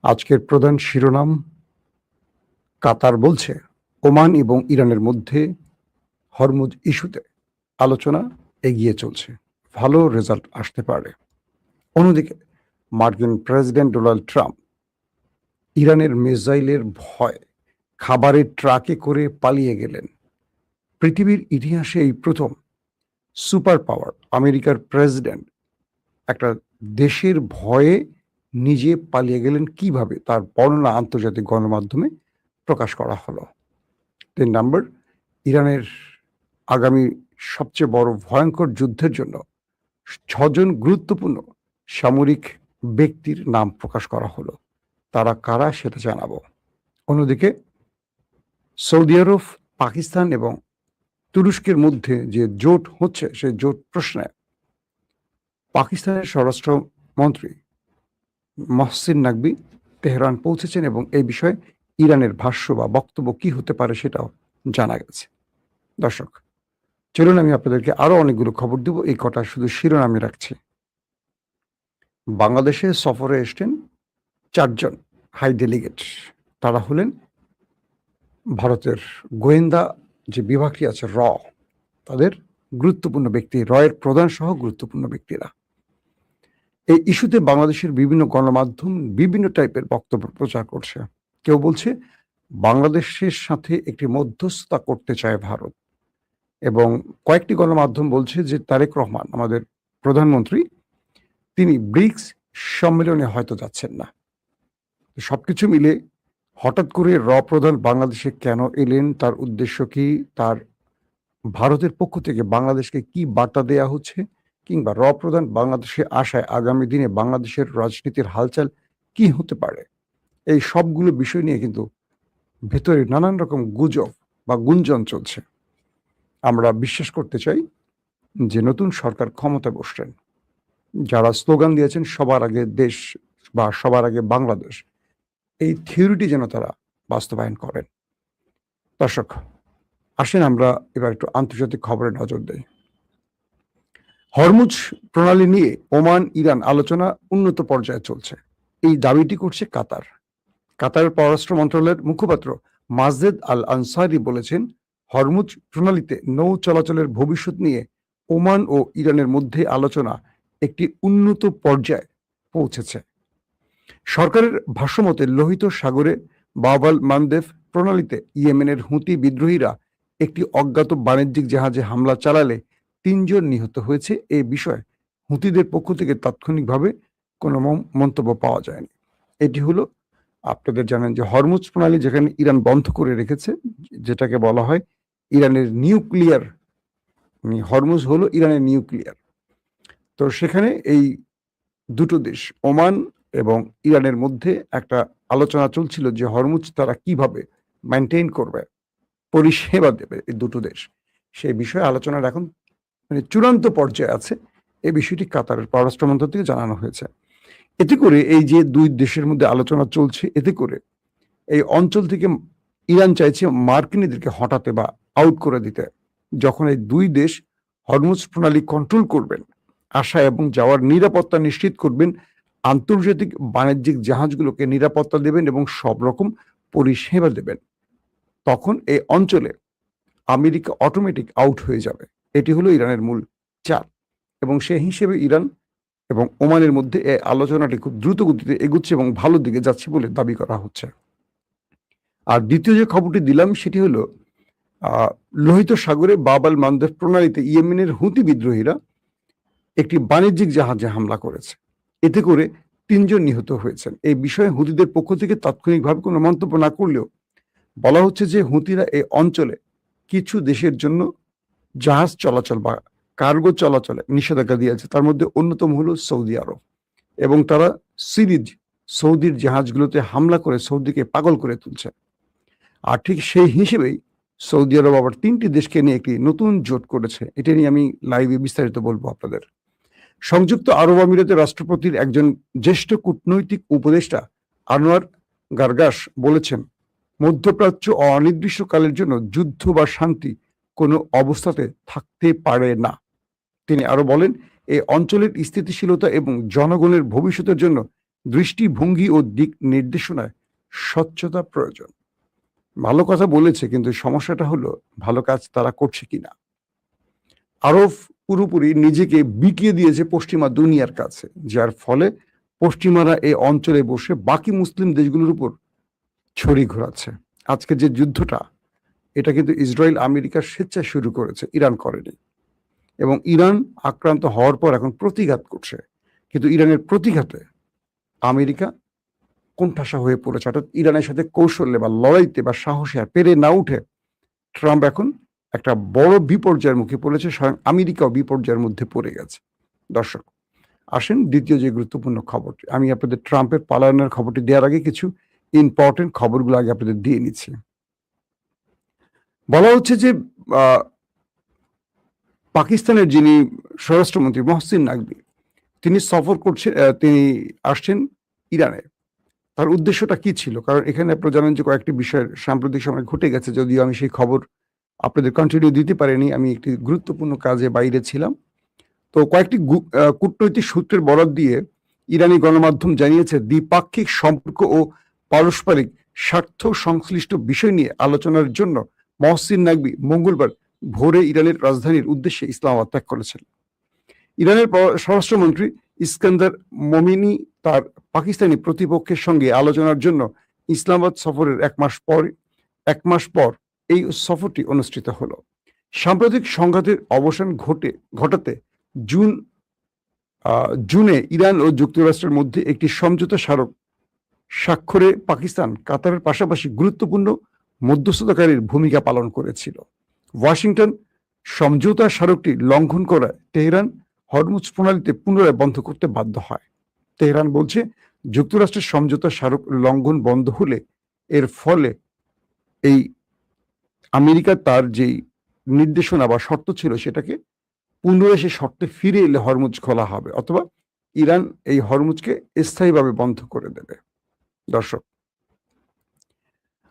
আজকের প্রধান শিরোনাম, কাতার বলছে ওমান এবং ইরানের মধ্যে হরমুজ ইস্যুতে আলোচনা এগিয়ে চলছে, ভালো রেজাল্ট আসতে পারে। অন্যদিকে মার্কিন প্রেসিডেন্ট ডোনাল্ড ট্রাম্প ইরানের মিসাইলের ভয় খাবারের ট্রাকে করে পালিয়ে গেলেন। পৃথিবীর ইতিহাসে এই প্রথম সুপার পাওয়ার আমেরিকার প্রেসিডেন্ট একটা দেশের ভয়ে নিজে পালিয়ে গেলেন কিভাবে, তার বর্ণনা আন্তর্জাতিক গণমাধ্যমে প্রকাশ করা হলো। ৩ নম্বর, ইরানের আগামী সবচেয়ে বড় ভয়ঙ্কর যুদ্ধের জন্য ৬ জন গুরুত্বপূর্ণ সামরিক ব্যক্তির নাম প্রকাশ করা হলো। তারা কারা সেটা জানাবো। অন্যদিকে সৌদি আরব, পাকিস্তান এবং তুরস্কের মধ্যে যে জোট হচ্ছে, সেই জোট প্রশ্নে পাকিস্তানের স্বরাষ্ট্রমন্ত্রী মহসিন নাকবি তেহরান পৌঁছেছেন এবং এই বিষয়ে ইরানের ভাষ্য বা বক্তব্য কি হতে পারে সেটাও জানা গেছে। দর্শক, চলুন আমি আপনাদেরকে আরো অনেকগুলো খবর দেব, এই কটা শুধু শিরোনামে রাখছি। বাংলাদেশে সফরে এসছেন 4 জন হাই ডেলিগেট। তারা হলেন ভারতের গোয়েন্দা যে বিভাগটি আছে র, তাদের গুরুত্বপূর্ণ ব্যক্তি, রয়ের প্রধান সহ গুরুত্বপূর্ণ ব্যক্তিরা। এই ইস্যুতে বাংলাদেশের বিভিন্ন গণমাধ্যম বিভিন্ন টাইপের বক্তব্য প্রচার করছে। কেউ বলছে বাংলাদেশের সাথে একটি মধ্যস্থতা করতে চায় ভারত, এবং কয়েকটি গণমাধ্যম বলছে যে তারেক রহমান, আমাদের প্রধানমন্ত্রী, তিনি ব্রিক্স সম্মেলনে হয়তো যাচ্ছেন না। সবকিছু মিলে হঠাৎ করে র প্রধান বাংলাদেশে কেন এলেন, তার উদ্দেশ্য কি, তার ভারতের পক্ষ থেকে বাংলাদেশকে কি বার্তা দেয়া হচ্ছে, কিংবা র প্রধান বাংলাদেশে আসায় আগামী দিনে বাংলাদেশের রাজনীতির হালচাল কি হতে পারে, এই সবগুলো বিষয় নিয়ে কিন্তু ভেতরে নানান রকম গুজব বা গুঞ্জন চলছে। আমরা বিশ্বাস করতে চাই যে নতুন সরকার ক্ষমতায় বসছেন, যারা স্লোগান দিয়েছেন সবার আগে দেশ বা সবার আগে বাংলাদেশ, এই থিওরিটি যেন তারা বাস্তবায়ন করেন। দর্শক, আসেন আমরা এবার একটু আন্তর্জাতিক খবরে নজর দেই। হরমুজ প্রণালী নিয়ে ওমান ইরান আলোচনা উন্নত পর্যায়ে চলছে, এই দাবিটি করছে কাতার। কাতারের পররাষ্ট্র মন্ত্রণালয়ের মুখপাত্র মাজেদ আল আনসারি বলেছেন, হরমুজ প্রণালীতে নৌ চলাচলের ভবিষ্যৎ নিয়ে ওমান ও ইরানের মধ্যে আলোচনা একটি উন্নত পর্যায়ে পৌঁছেছে। সরকারের ভাষ্যমতে লোহিত সাগরে বাব-আল মানদেব প্রণালীতে ইয়েমেনের হুতি বিদ্রোহীরা একটি অজ্ঞাত বাণিজ্যিক জাহাজে হামলা চালালে 3 জন নিহত হয়েছে। এই বিষয়ে হুতিদের পক্ষ থেকে তাৎক্ষণিকভাবে কোনো মন্তব্য পাওয়া যায়নি। এটি হলো, আপনাদের জানেন যে হরমুজ প্রণালী যেখানে ইরান বন্ধ করে রেখেছে, যেটাকে বলা হয় ইরানের নিউক্লিয়ার, হরমুজ হলো ইরানের নিউক্লিয়ার। তো সেখানে এই দুটো দেশ ওমান এবং ইরানের মধ্যে একটা আলোচনা চলছিল যে হরমুজ তারা কিভাবে মেনটেন করবে, পরিষেবা দেবে এই দুটো দেশ, সেই বিষয়ে আলোচনার এখন চূড়ান্ত পর্যায়ে আছে। এই বিষয়টি কাতারের পররাষ্ট্র মন্ত্রক থেকে জানানো হয়েছে। এতে করে এই যে দুই দেশের মধ্যে আলোচনা চলছে, এতে করে এই অঞ্চল থেকে ইরান চাইছে মার্কিনীদেরকে হটাতে বা আউট করে দিতে। যখন এই দুই দেশ হরমুজ প্রণালী কন্ট্রোল করবেন, আসা এবং যাওয়ার নিরাপত্তা নিশ্চিত করবেন, আন্তর্জাতিক বাণিজ্যিক জাহাজগুলোকে নিরাপত্তা দেবেন এবং সব রকম পরিষেবা দেবেন, তখন এই অঞ্চলে আমেরিকা অটোমেটিক আউট হয়ে যাবে। এটি হলো ইরানের মূল চাপ, এবং সেই হিসেবে ইরান এবং ওমানের মধ্যে এই আলোচনাটি খুব দ্রুত গতিতে এগুচ্ছে এবং ভালো দিকে যাচ্ছে বলে দাবি করা হচ্ছে। আর দ্বিতীয় যে খবরটি দিলাম সেটি হলো, লোহিত সাগরে বাব-আল মানদেব প্রণালীতে ইয়েমেনের হুতি বিদ্রোহীরা একটি বাণিজ্যিক জাহাজে হামলা করেছে, এতে করে 3 জন নিহত হয়েছেন। এই বিষয়ে হুতিদের পক্ষ থেকে তাৎক্ষণিকভাবে কোনো মন্তব্য না করলেও বলা হচ্ছে যে হুতিরা এই অঞ্চলে কিছু দেশের জন্য জাহাজ চলাচল বা কার্গো চলাচলে নিষেধাজ্ঞা দিয়েছে, তার মধ্যে অন্যতম হলো সৌদি আরব, এবং তারা সিরিজ সৌদির জাহাজগুলোতে হামলা করে সৌদিকে পাগল করে তুলছে। আর ঠিক সেই হিসেবেই সৌদি আরব আবার 3টি দেশকে নিয়ে একটি নতুন জোট করেছে। এটা নিয়ে আমি লাইভে বিস্তারিত বলবো আপনাদের। সংযুক্ত আরব আমিরাতের রাষ্ট্রপতির একজন জ্যেষ্ঠ কূটনৈতিক উপদেষ্টা আনোয়ার গারগাস বলেছেন, মধ্যপ্রাচ্য অনির্দিষ্টকালের জন্য যুদ্ধ বা শান্তি কোনো অবস্থাতে থাকতে পারে না। তিনি আরো বলেন, এই অঞ্চলের স্থিতিশীলতা এবং জনগণের ভবিষ্যতের জন্য দৃষ্টিভঙ্গি ও দিক নির্দেশনায় স্বচ্ছতা প্রয়োজন। ভালো কথা বলেছে, কিন্তু সমস্যাটা হলো ভালো কাজ তারা করছে কিনা। আরব পুরোপুরি নিজেকে বিকিয়ে দিয়েছে পশ্চিমা দুনিয়ার কাছে, যার ফলে পশ্চিমারা এই অঞ্চলে বসে বাকি মুসলিম দেশগুলোর উপর ছড়ি ঘোরাচ্ছে। আজকে যে যুদ্ধটা, এটা কিন্তু ইসরায়েল আমেরিকার স্বেচ্ছায় শুরু করেছে, ইরান করেনি। এবং ইরান আক্রান্ত হওয়ার পর এখন প্রতিঘাত করছে, কিন্তু ইরানের প্রতিঘাতে আমেরিকা কোণঠাসা হয়ে পড়েছে। অর্থাৎ ইরানের সাথে কৌশলে বা লড়াইতে বা সাহসে আর পেরে না উঠে ট্রাম্প এখন একটা বড় বিপর্যয়ের মুখে পড়েছে, স্বয়ং আমেরিকাও বিপর্যয়ের মধ্যে পড়ে গেছে। দর্শক, আসেন দ্বিতীয় যে গুরুত্বপূর্ণ খবরটি, আমি আপনাদের ট্রাম্পের পালায়নের খবরটি দেওয়ার আগে কিছু ইম্পর্টেন্ট খবরগুলো আগে আপনাদের দিয়ে নিচ্ছি। বলা হচ্ছে যে পাকিস্তানের যিনি স্বরাষ্ট্রমন্ত্রী মহসিন নাকভি, তিনি সফর করছেন, তিনি আসছেন ইরানে। তার উদ্দেশ্যটা কি ছিল? কারণ এখানে আপনারা জানেন যে কয়েকটি বিষয়ের সাম্প্রতিক সময় ঘটে গেছে, যদিও আমি সেই খবর আপনাদের কন্টিনিউ দিতে পারিনি, আমি একটি গুরুত্বপূর্ণ কাজে বাইরে ছিলাম। তো কয়েকটি কূটনৈতিক সূত্রের বরাত দিয়ে ইরানি গণমাধ্যম জানিয়েছে, দ্বিপাক্ষিক সম্পর্ক ও পারস্পরিক স্বার্থ সংশ্লিষ্ট বিষয় নিয়ে আলোচনার জন্য মহসিন নাকভি মঙ্গলবার ভোরে ইরানের রাজধানীর উদ্দেশ্যে ইসলামাবাদ ত্যাগ করেছেন। ইরানের স্বরাষ্ট্রমন্ত্রী ইস্কান্দার মোমিনি তার পাকিস্তানি প্রতিপক্ষের সঙ্গে আলোচনার জন্য ইসলামাবাদ সফরের এক মাস পর এই সফরটি অনুষ্ঠিত হলো। সাম্প্রতিক সংঘাতের অবসান ঘটাতে জুনে ইরান ও যুক্তরাষ্ট্রের মধ্যে একটি সমঝোতা স্মারক স্বাক্ষরে পাকিস্তান কাতারের পাশাপাশি গুরুত্বপূর্ণ মধ্যস্থতাকারীর ভূমিকা পালন করেছিল। ওয়াশিংটন সমঝোতা স্মারকটি লঙ্ঘন করায় তেহরান হরমুজ প্রণালীতে পুনরায় বন্ধ করতে বাধ্য হয়। তেহরান বলছে, যুক্তরাষ্ট্রের সমঝোতা স্মারক লঙ্ঘন বন্ধ হলে এর ফলে এই আমেরিকা তার যেই নির্দেশনা বা শর্ত ছিল সেটাকে পুনরায় সে শর্তে ফিরে এলে হরমুজ খোলা হবে, অথবা ইরান এই হরমুজকে স্থায়ীভাবে বন্ধ করে দেবে। দর্শক,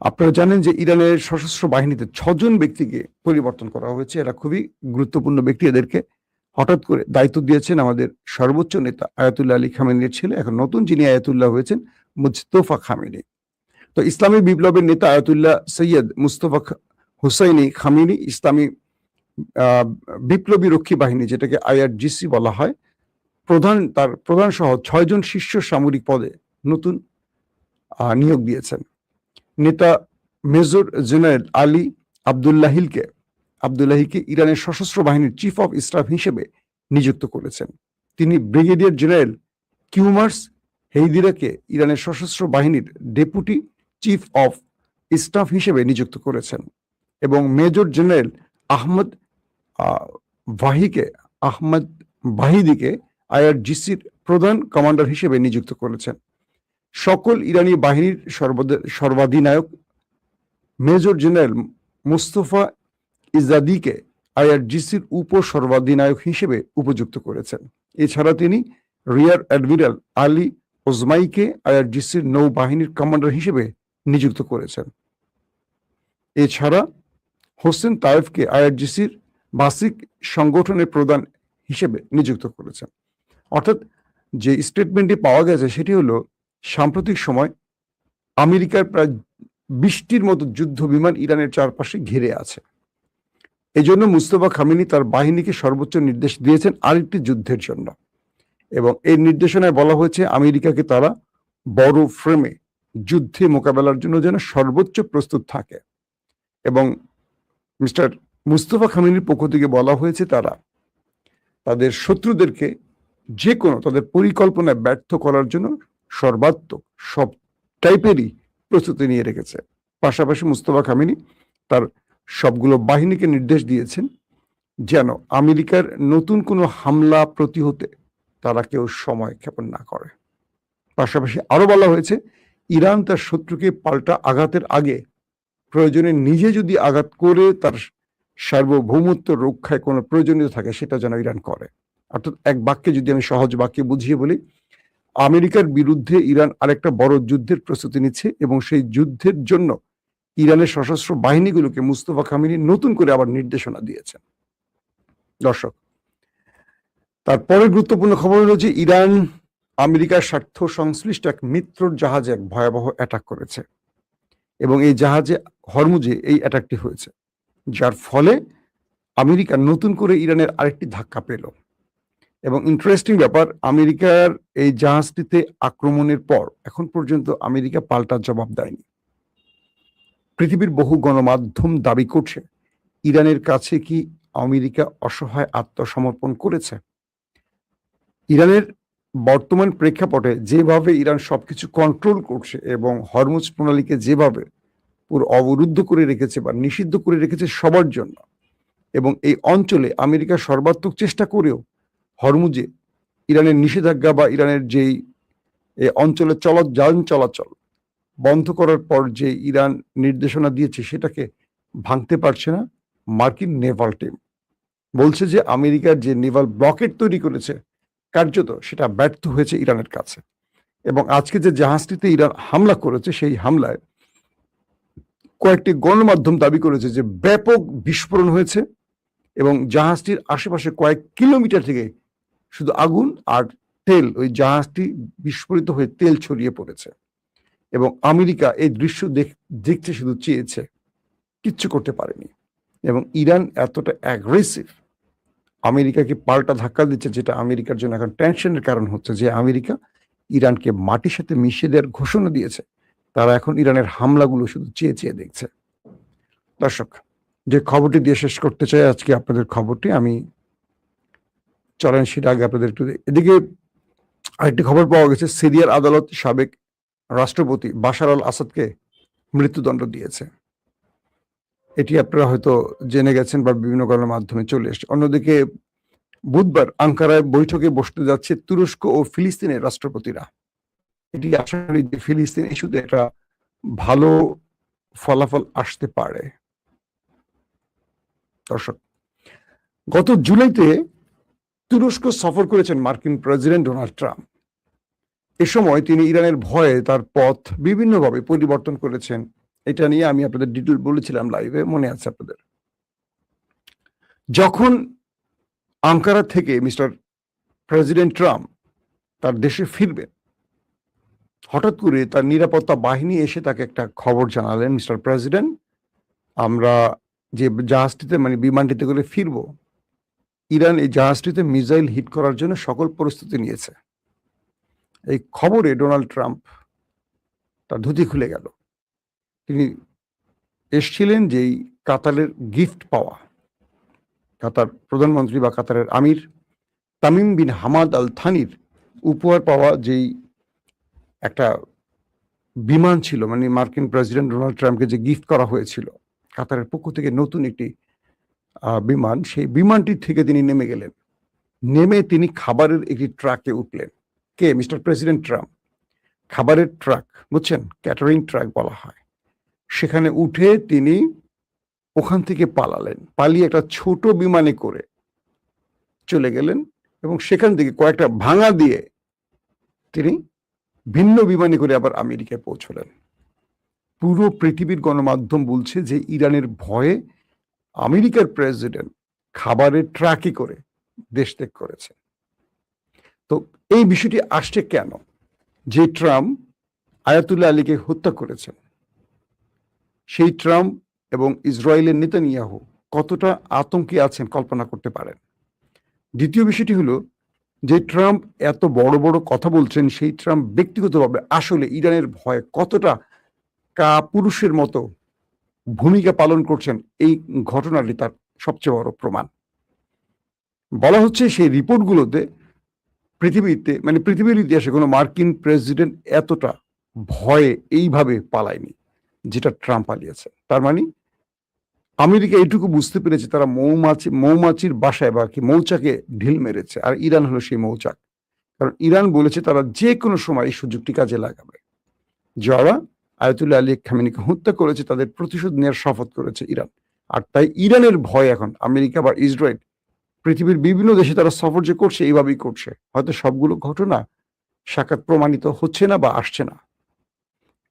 আপনারা জানেন যে ইরানের সশস্ত্র বাহিনীতে 6 জন ব্যক্তিকে পরিবর্তন করা হয়েছে। এরা খুবই গুরুত্বপূর্ণ ব্যক্তি। এদেরকে হঠাৎ করে দায়িত্ব দিয়েছেন আমাদের সর্বোচ্চ নেতা আয়াতুল্লাহ আলী খামেনির ছেলে, এখন নতুন যিনি আয়াতুল্লাহ হয়েছেন মুজতফা খামেনি। তো ইসলামী বিপ্লবের নেতা আয়াতুল্লাহ সৈয়দ মুস্তফা হুসাইনি খামেনি ইসলামী বিপ্লবী রক্ষী বাহিনী, যেটাকে IRGC বলা হয়, তার প্রধান সহ 6 জন শীর্ষ সামরিক পদে নতুন নিয়োগ দিয়েছেন। নেতা মেজর জেনারেল আলী আব্দুল্লাহিকে ইরানের সশস্ত্র বাহিনীর চিফ অফ স্টাফ হিসেবে নিযুক্ত করেছেন। তিনি ব্রিগেডিয়ার জেনারেল কিউমার্স হেইদিরাকে ইরানের সশস্ত্র বাহিনীর ডেপুটি চিফ অফ স্টাফ হিসেবে নিযুক্ত করেছেন এবং মেজর জেনারেল আহমদ ভাহিদিকে IRGCর প্রধান কমান্ডার হিসেবে নিযুক্ত করেছেন। সকল ইরানি বাহিনীর সর্বাধিনায়ক মেজর জেনারেল মুস্তফা ইজাদিকে IRGCর উপ সর্বাধিনায়ক হিসেবে উপযুক্ত করেছেন। এছাড়া তিনি রিয়ার অ্যাডমিরাল আলী ওজমাইকে IRGCর নৌবাহিনীর কমান্ডার হিসেবে নিযুক্ত করেছেন। এছাড়া হোসেন তায়েফকে IRGCর বাসিক সংগঠনের প্রধান হিসেবে নিযুক্ত করেছেন। অর্থাৎ যে স্টেটমেন্টটি পাওয়া গেছে সেটি হলো, সাম্প্রতিক সময় আমেরিকার প্রায় 20টির মতো যুদ্ধ বিমান ইরানের চারপাশে ঘিরে আছে। এই জন্য মুস্তফা খামেনি তার বাহিনীকে সর্বোচ্চ নির্দেশ দিয়েছেন আরেকটি যুদ্ধের জন্য, এবং এই নির্দেশনায় বলা হয়েছে আমেরিকাকে তারা বড় ফ্রেমে যুদ্ধে মোকাবেলার জন্য যেন সর্বোচ্চ প্রস্তুত থাকে। এবং মিস্টার মুস্তফা খামেনির পক্ষ থেকে বলা হয়েছে তারা তাদের শত্রুদেরকে যে কোনো তাদের পরিকল্পনায় ব্যর্থ করার জন্য সর্বাত্মক সব টাইপেরই প্রস্তুতি নিয়ে রেখেছে। পাশাপাশি মুস্তফা খামেনি তার সবগুলো বাহিনীকে নির্দেশ দিয়েছেন যেন আমেরিকার নতুন কোনো হামলা প্রতিহতে তারা কেউ সময় ক্ষেপণ না করে। পাশাপাশি আরো বলা হয়েছে, ইরান তার শত্রুকে পাল্টা আঘাতের আগে প্রয়োজনে নিজে যদি আঘাত করে তার সার্বভৌমত্ব রক্ষায় কোনো প্রয়োজনীয় থাকে সেটা যেন ইরান করে। অর্থাৎ এক বাক্যে যদি আমি সহজ বাক্যে বুঝিয়ে বলি, আমেরিকার বিরুদ্ধে ইরান আরেকটা বড় যুদ্ধের প্রস্তুতি নিচ্ছে এবং সেই যুদ্ধের জন্য ইরানের সশস্ত্র বাহিনীগুলোকে মুস্তফা খামেনি নতুন করে আবার নির্দেশনা দিয়েছেন। দর্শক, তারপরে গুরুত্বপূর্ণ খবর হলো যে ইরান আমেরিকার স্বার্থ সংশ্লিষ্ট এক মিত্রর জাহাজে এক ভয়াবহ অ্যাটাক করেছে এবং এই জাহাজে হরমুজে এই অ্যাটাকটি হয়েছে, যার ফলে আমেরিকা নতুন করে ইরানের আরেকটি ধাক্কা পেল। এবং ইন্টারেস্টিং ব্যাপার, আমেরিকার এই জাহাজটিতে আক্রমণের পর এখন পর্যন্ত আমেরিকা পাল্টা জবাব দেয়নি। পৃথিবীর বহু গণমাধ্যম দাবি করছে ইরানের কাছে কি আমেরিকা অসহায় আত্মসমর্পণ করেছে। ইরানের বর্তমান প্রেক্ষাপটে যেভাবে ইরান সবকিছু কন্ট্রোল করছে এবং হরমুজ প্রণালীকে যেভাবে পুরো অবরুদ্ধ করে রেখেছে বা নিষিদ্ধ করে রেখেছে সবার জন্য, এবং এই অঞ্চলে আমেরিকা সর্বাত্মক চেষ্টা করেও হরমুজে ইরানের নিষেধাজ্ঞা বা ইরানের যেই অঞ্চলে যান চলাচল বন্ধ করার পর যে ইরান নির্দেশনা দিয়েছে সেটাকে ভাঙতে পারছে না মার্কিন নেভাল টিম। বলছে যে আমেরিকার যে নেভাল ব্লকেট তৈরি করেছে কার্যত সেটা ব্যর্থ হয়েছে ইরানের কাছে। এবং আজকে যে জাহাজটিতে ইরান হামলা করেছে সেই হামলায় কয়েকটি গণমাধ্যম দাবি করেছে যে ব্যাপক বিস্ফোরণ হয়েছে এবং জাহাজটির আশেপাশে কয়েক কিলোমিটার থেকে শুধু আগুন আর তেল, ওই জাহাজটি বিস্ফোরিত হয়ে তেল ছড়িয়ে পড়েছে এবং আমেরিকা এই দৃশ্য দেখতে শুধু চেয়েছে, কিচ্ছু করতে পারেনি। এবং ইরান এতটা অ্যাগ্রেসিভ, আমেরিকাকে পাল্টা ধাক্কা দিচ্ছে, যেটা আমেরিকার জন্য এখন টেনশনের কারণ হচ্ছে যে আমেরিকা ইরানকে মাটির সাথে মিশিয়ে দেওয়ার ঘোষণা দিয়েছে। তারা এখন ইরানের হামলাগুলো শুধু চেয়ে চেয়ে দেখছে। দর্শক, যে খবরটি দিয়ে শেষ করতে চাই আজকে আপনাদের খবরটি, আমি চলেন সেটা আগে আপনাদের একটু। এদিকে আরেকটি খবর পাওয়া গেছে, সিরিয়ার আদালত সাবেক রাষ্ট্রপতি বাশার আল আসাদকে মৃত্যুদণ্ড দিয়েছে। এটি আপনারা হয়তো জেনে গেছেন বা বিভিন্ন কারণের মাধ্যমে চলে এসছে। অন্যদিকে বুধবার আঙ্কারায় বৈঠকে বসতে যাচ্ছে তুরস্ক ও ফিলিস্তিনের রাষ্ট্রপতিরা। এটি আশা করি যে ফিলিস্তিন ইস্যুতে একটা ভালো ফলাফল আসতে পারে। দর্শক, গত জুলাইতে তুরস্ক সফর করেছেন মার্কিন প্রেসিডেন্ট ডোনাল্ড ট্রাম্প। এ সময় তিনি ইরানের ভয়ে তার পথ বিভিন্নভাবে পরিবর্তন করেছেন। এটা নিয়ে আমি আপনাদের ডিটেল বলেছিলাম লাইভে, মনে আছে আপনাদের। যখন আঙ্কারা থেকে মিস্টার প্রেসিডেন্ট ট্রাম্প তার দেশে ফিরবেন, হঠাৎ করে তার নিরাপত্তা বাহিনী এসে তাকে একটা খবর জানালেন, মিস্টার প্রেসিডেন্ট, আমরা যে জাহাজটিতে মানে বিমানটিতে করে ফিরবো, ইরান এই জাহাজটিতে মিসাইল হিট করার জন্য সকল প্রস্তুতি নিয়েছে। এই খবরে ডোনাল্ড ট্রাম্প তার ধুতি খুলে গেল। তিনি এসছিলেন যেই কাতারের গিফট পাওয়া, কাতার প্রধানমন্ত্রী বা কাতারের আমির তামিম বিন হামাদ আল থানির উপহার পাওয়া যেই একটা বিমান ছিল, মানে মার্কিন প্রেসিডেন্ট ডোনাল্ড ট্রাম্পকে যে গিফট করা হয়েছিল কাতারের পক্ষ থেকে নতুন একটি বিমান, সেই বিমানটি থেকে তিনি নেমে গেলেন। নেমে তিনি খাবারের একটি ট্রাকে উঠলেন। কে? Mister president Trump. খাবারের ট্রাক, বুঝছেন, ক্যাটারিং ট্রাক বলা হয়। সেখানে উঠে তিনি ওখান থেকে পালালেন, পালিয়ে একটা ছোট বিমানে করে চলে গেলেন এবং সেখান থেকে কয়েকটা ভাঙা দিয়ে তিনি ভিন্ন বিমানে করে আবার আমেরিকায় পৌঁছলেন। পুরো পৃথিবীর গণমাধ্যম বলছে যে ইরানের ভয়ে আমেরিকার প্রেসিডেন্ট খাবারের ট্রাকে করে দেশ ত্যাগ করেছে। তো এই বিষয়টি আসছে কেন? যে ট্রাম্প আয়াতুল্লাহ আলীকে হত্যা করেছেন, সেই ট্রাম্প এবং ইসরায়েলের নেতানিয়াহু কতটা আতঙ্কে আছেন কল্পনা করতে পারেন। দ্বিতীয় বিষয়টি হলো, যে ট্রাম্প এত বড় বড় কথা বলছেন, সেই ট্রাম্প ব্যক্তিগতভাবে আসলে ইরানের ভয়ে কতটা কাপুরুষের মতো ভূমিকা পালন করছেন, এই ঘটনাটি তার সবচেয়ে বড় প্রমাণ। বলা হচ্ছে সেই রিপোর্টগুলোতে পৃথিবীতে, মানে পৃথিবীর ইতিহাসে কোনো মার্কিন প্রেসিডেন্ট এতটা ভয়ে এইভাবে পালায়নি যেটা ট্রাম্প পালিয়েছে। তার মানে আমেরিকা এইটুকু বুঝতে পেরেছে তারা মৌমাছির বাসায় বা কি মৌচাকে ঢিল মেরেছে, আর ইরান হলো সেই মৌচাক। কারণ ইরান বলেছে তারা যে কোনো সময় এই সুযোগটি কাজে লাগাবে। যারা আয়াতুল্লাহ আলী খামেনিকে হত্যা করেছে তাদের প্রতিশোধ নেওয়ার শপথ করেছে ইরান। আর তাই ইরানের ভয় এখন আমেরিকা বা ইসরায়েল, পৃথিবীর বিভিন্ন দেশে তারা সফর যে করছে এইভাবেই করছে। হয়তো সবগুলো ঘটনা সাক্ষাৎ প্রমাণিত হচ্ছে না বা আসছে না।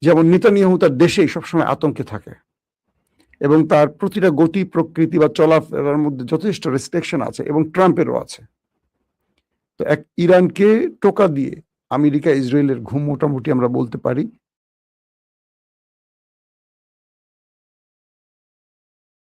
যেমন নেতানিয়াহু তার দেশেই সবসময় আতঙ্কে থাকে এবং তার প্রতিটা গতি প্রকৃতি বা চলাফেরার মধ্যে যথেষ্ট রেস্ট্রিকশন আছে, এবং ট্রাম্পেরও আছে। তো এক ইরানকে টোকা দিয়ে আমেরিকা ইসরায়েলের ঘুম মোটামুটি আমরা বলতে পারি